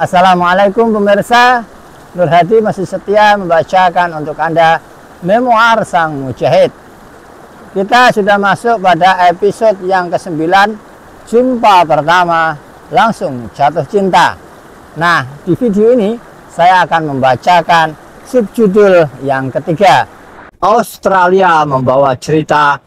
Assalamualaikum pemirsa, Nur Hadi masih setia membacakan untuk Anda Memoir Sang Mujahid. Kita sudah masuk pada episode yang ke-9, jumpa pertama langsung jatuh cinta. Nah, di video ini saya akan membacakan subjudul yang ketiga, Australia Membawa Cerita.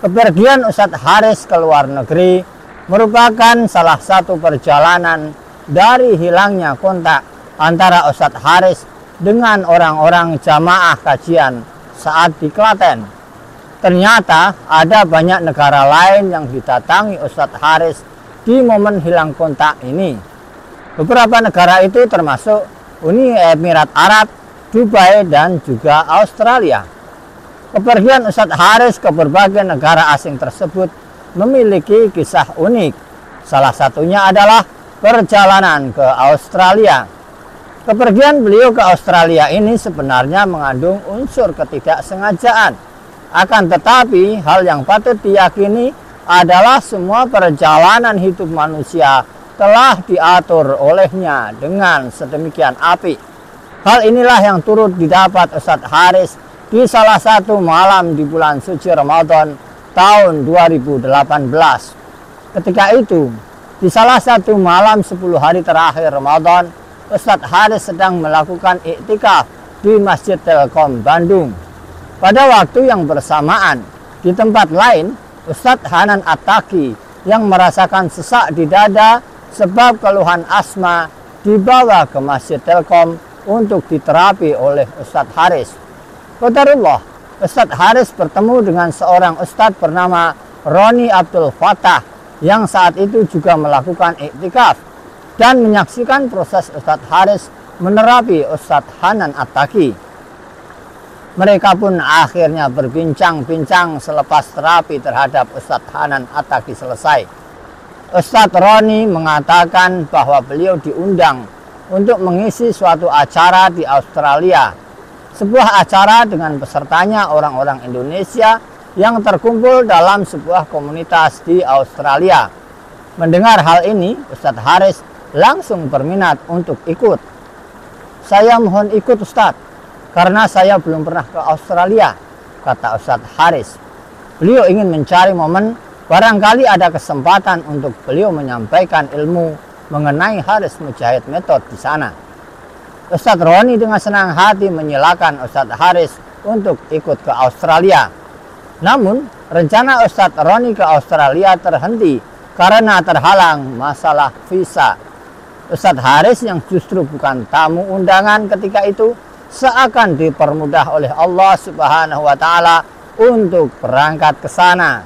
Kepergian Ustadz Haris ke luar negeri merupakan salah satu perjalanan dari hilangnya kontak antara Ustadz Haris dengan orang-orang jamaah kajian saat di Klaten. Ternyata ada banyak negara lain yang didatangi Ustadz Haris di momen hilang kontak ini. Beberapa negara itu termasuk Uni Emirat Arab, Dubai, dan juga Australia. Kepergian Ustadz Haris ke berbagai negara asing tersebut memiliki kisah unik. Salah satunya adalah perjalanan ke Australia. Kepergian beliau ke Australia ini sebenarnya mengandung unsur ketidaksengajaan. Akan tetapi hal yang patut diyakini adalah semua perjalanan hidup manusia telah diatur olehnya dengan sedemikian apik. Hal inilah yang turut didapat Ustadz Haris di salah satu malam di bulan suci Ramadan tahun 2018. Ketika itu, di salah satu malam 10 hari terakhir Ramadan, Ustadz Haris sedang melakukan iktikaf di Masjid Telkom Bandung. Pada waktu yang bersamaan, di tempat lain, Ustadz Hanan Attaqi yang merasakan sesak di dada sebab keluhan asma dibawa ke Masjid Telkom untuk diterapi oleh Ustadz Haris. Qadarullah, Ustadz Haris bertemu dengan seorang ustadz bernama Roni Abdul Fattah yang saat itu juga melakukan iktikaf dan menyaksikan proses Ustadz Haris menerapi Ustadz Hanan Attaqi. Mereka pun akhirnya berbincang-bincang selepas terapi terhadap Ustadz Hanan Attaqi selesai. Ustadz Roni mengatakan bahwa beliau diundang untuk mengisi suatu acara di Australia. Sebuah acara dengan pesertanya orang-orang Indonesia yang terkumpul dalam sebuah komunitas di Australia. Mendengar hal ini, Ustadz Haris langsung berminat untuk ikut. "Saya mohon ikut Ustadz, karena saya belum pernah ke Australia," kata Ustadz Haris. Beliau ingin mencari momen barangkali ada kesempatan untuk beliau menyampaikan ilmu mengenai Haris Mujahid Method di sana. Ustadz Roni dengan senang hati menyilakan Ustadz Haris untuk ikut ke Australia. Namun, rencana Ustadz Roni ke Australia terhenti karena terhalang masalah visa. Ustadz Haris yang justru bukan tamu undangan ketika itu seakan dipermudah oleh Allah Subhanahu wa Ta'ala untuk berangkat ke sana.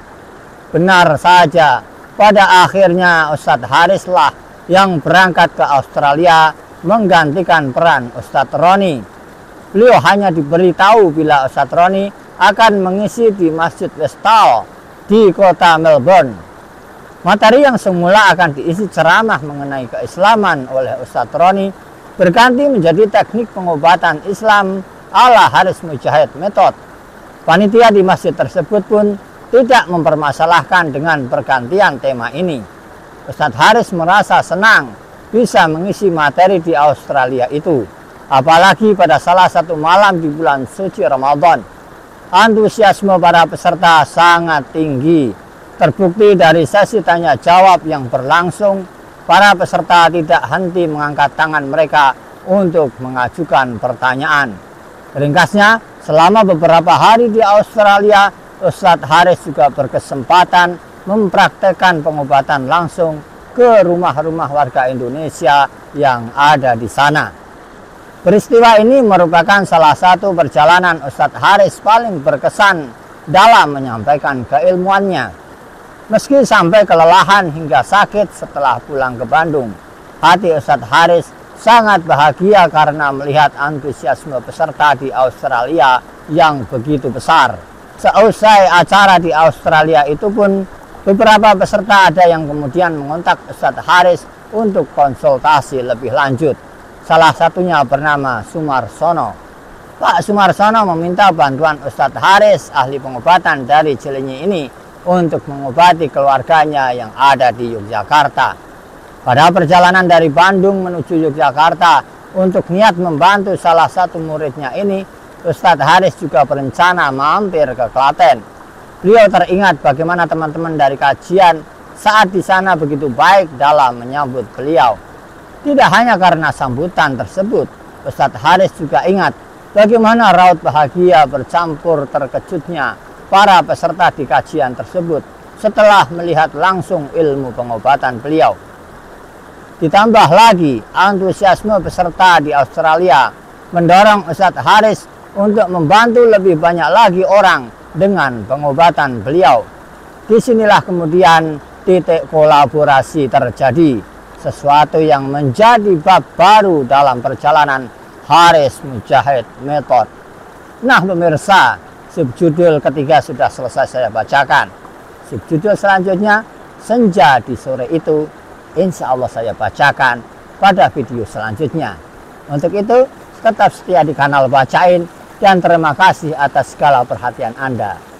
Benar saja, pada akhirnya Ustadz Haris lah yang berangkat ke Australia menggantikan peran Ustadz Roni. Beliau hanya diberitahu bila Ustadz Roni akan mengisi di Masjid Westall di kota Melbourne. Materi yang semula akan diisi ceramah mengenai keislaman oleh Ustadz Roni berganti menjadi teknik pengobatan Islam ala Haris Mujahid Method. Panitia di masjid tersebut pun tidak mempermasalahkan dengan pergantian tema ini. Ustadz Haris merasa senang bisa mengisi materi di Australia itu, apalagi pada salah satu malam di bulan suci Ramadan. Antusiasme para peserta sangat tinggi. Terbukti dari sesi tanya jawab yang berlangsung, para peserta tidak henti mengangkat tangan mereka untuk mengajukan pertanyaan. Ringkasnya, selama beberapa hari di Australia, Ustadz Haris juga berkesempatan mempraktekkan pengobatan langsung ke rumah-rumah warga Indonesia yang ada di sana. Peristiwa ini merupakan salah satu perjalanan Ustadz Haris paling berkesan dalam menyampaikan keilmuannya. Meski sampai kelelahan hingga sakit setelah pulang ke Bandung, hati Ustadz Haris sangat bahagia karena melihat antusiasme peserta di Australia yang begitu besar. Seusai acara di Australia itu pun, beberapa peserta ada yang kemudian mengontak Ustadz Haris untuk konsultasi lebih lanjut. Salah satunya bernama Sumarsono. Pak Sumarsono meminta bantuan Ustadz Haris, ahli pengobatan dari Cilenyi ini, untuk mengobati keluarganya yang ada di Yogyakarta. Pada perjalanan dari Bandung menuju Yogyakarta untuk niat membantu salah satu muridnya ini, Ustadz Haris juga berencana mampir ke Klaten. Beliau teringat bagaimana teman-teman dari kajian saat di sana begitu baik dalam menyambut beliau. Tidak hanya karena sambutan tersebut, Ustadz Haris juga ingat bagaimana raut bahagia bercampur terkejutnya para peserta di kajian tersebut setelah melihat langsung ilmu pengobatan beliau. Ditambah lagi antusiasme peserta di Australia mendorong Ustadz Haris untuk membantu lebih banyak lagi orang dengan pengobatan beliau. Disinilah kemudian titik kolaborasi terjadi, sesuatu yang menjadi bab baru dalam perjalanan Haris Mujahid Method. Nah pemirsa, subjudul ketiga sudah selesai saya bacakan. Subjudul selanjutnya, Senja di Sore Itu, insya Allah saya bacakan pada video selanjutnya. Untuk itu, tetap setia di kanal Bacain dan terima kasih atas segala perhatian Anda.